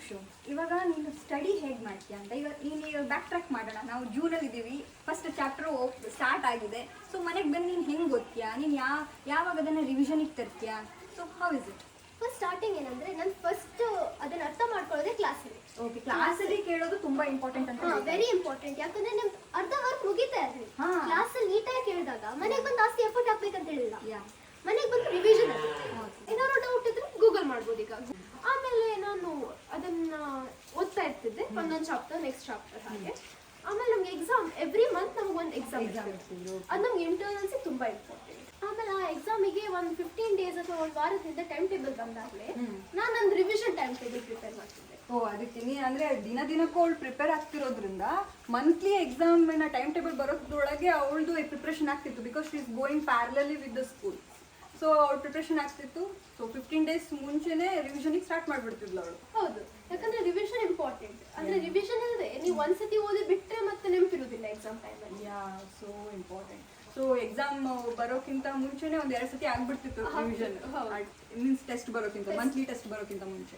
ಅಕ್ಷು, ಇವಾಗ ನೀನು ಸ್ಟಡಿ ಹೇಗೆ ಮಾಡ್ತೀಯ ಅಂತ ಇವಾಗ ನೀನು ಬ್ಯಾಕ್ ಟ್ರ್ಯಾಕ್ ಮಾಡೋಣ. ನಾವು ಜೂನಲ್ಲಿ ಇದ್ದೀವಿ, ಫಸ್ಟ್ ಚಾಪ್ಟರ್ ಸ್ಟಾರ್ಟ್ ಆಗಿದೆ. ಸೊ ಮನೆಗೆ ಬಂದು ನೀನು ಹೆಂಗೆ ಓದ್ತೀಯಾ, ನೀನು ಯಾವಾಗ ಅದನ್ನು ರಿವಿಷನಿಗೆ ತರ್ತೀಯಾ? So how is it? First starting ಏನಂದ್ರೆ ನಾನು ಫಸ್ಟ್ ಅದನ್ನ ಅರ್ಥ ಮಾಡ್ಕೊಳ್ಳೋದೇ ಕ್ಲಾಸಲ್ಲಿ. ಓಕೆ, ಕ್ಲಾಸಲ್ಲಿ ಕೇಳೋದು ತುಂಬಾ ಇಂಪಾರ್ಟೆಂಟ್ ಅಂತ. Very important. ಯಾಕಂದ್ರೆ ನಿಮ್ ಅರ್ಧ ವರ್ಕ್ ಮುಗಿತಾ ಇರ್ಲಿ, ಕ್ಲಾಸಲ್ಲಿ ನೀಟಾಗಿ ಕೇಳಿದಾಗ ಮನೆಗೆ ಬಂದು ಜಾಸ್ತಿ ಎಫರ್ಟ್ ಹಾಕ್ಬೇಕಂತ ಹೇಳಿಲ್ಲ. ಮನೆಗೆ ಬಂದು ರಿವಿಷನ್ ಏನಾದ್ರು ಡೌಟ್ ಇದ್ರೆ ಗೂಗಲ್ ಮಾಡ್ಬೋದು. ಈಗ ಆಮೇಲೆ ನಾನು ಅದನ್ನ ಓದ್ತಾ ಇರ್ತಿದ್ದೆ, ಒಂದೊಂದು ಚಾಪ್ಟರ್ ನೆಕ್ಸ್ಟ್ ಚಾಪ್ಟರ್ ಹಾಗೆ. ಆಮೇಲೆ ನಮ್ಗೆ ಎಕ್ಸಾಮ್ ಎವ್ರಿ ಮಂತ್ ನಮ್ಗೆ ಒಂದು ಎಕ್ಸಾಮ್ ಅದು ನಮ್ಗೆ ಇಂಟರ್ನಲ್ಸ್ ತುಂಬಾ ಇಂಪಾರ್ಟೆಂಟ್. ಆಮೇಲೆ ಆ ಎಕ್ಸಾಮಿಗೆ ಒಂದು 15 days ಅಥವಾ ಒಂದು ವಾರದಿಂದ ಟೈಮ್ ಟೇಬಲ್ ಬಂದಾಗಲೇ ನಾನು ಒಂದು ರಿವಿಷನ್ ಟೈಮ್ ಟೇಬಲ್ ಪ್ರಿಪೇರ್ ಮಾಡ್ತಿದ್ದೆ. ಓ, ಅದಕ್ಕೆ ನೀನು ಅಂದರೆ ದಿನಕ್ಕೂ ಅವಳು ಪ್ರಿಪೇರ್ ಆಗ್ತಿರೋದ್ರಿಂದ ಮಂತ್ಲಿ ಎಕ್ಸಾಮಿನ ಟೈಮ್ ಟೇಬಲ್ ಬರೋದ್ರೊಳಗೆ ಅವಳದು ಪ್ರಿಪ್ರೇಷನ್ ಆಗ್ತಿತ್ತು. Because she is going ಪ್ಯಾರಲಲಿ with the school. So ಅವ್ಳ ಪ್ರಿಪ್ರೇಷನ್ ಆಗ್ತಿತ್ತು. ಸೊ 15 days ಮುಂಚೆನೇ ರಿವಿಷನಿಗೆ ಸ್ಟಾರ್ಟ್ ಮಾಡಿಬಿಡ್ತಿದ್ಲು ಅವಳು. ಹೌದು, ಯಾಕಂದ್ರೆ ರಿವಿಷನ್ ಇಂಪಾರ್ಟೆಂಟ್. ಅಂದ್ರೆ ರಿವಿಷನ್ ಇಲ್ಲದೆ ನೀವು ಒಂದ್ಸತಿ ಓದಿ ಬಿಟ್ಟರೆ ಮತ್ತೆ ನೆನಪಿರುವುದಿಲ್ಲ ಎಕ್ಸಾಮ್ ಟೈಮಲ್ಲಿ. So important. ಸೊ ಎಕ್ಸಾಮ್ ಬರೋಕ್ಕಿಂತ ಮುಂಚೆನೇ ಒಂದು 2 ಸತಿ ಆಗ್ಬಿಡ್ತಿತ್ತು ರಿವಿಷನ್. ಮೀನ್ಸ್ ಟೆಸ್ಟ್ ಬರೋಕ್ಕಿಂತ, ಮಂತ್ಲಿ ಟೆಸ್ಟ್ ಬರೋಕ್ಕಿಂತ ಮುಂಚೆ.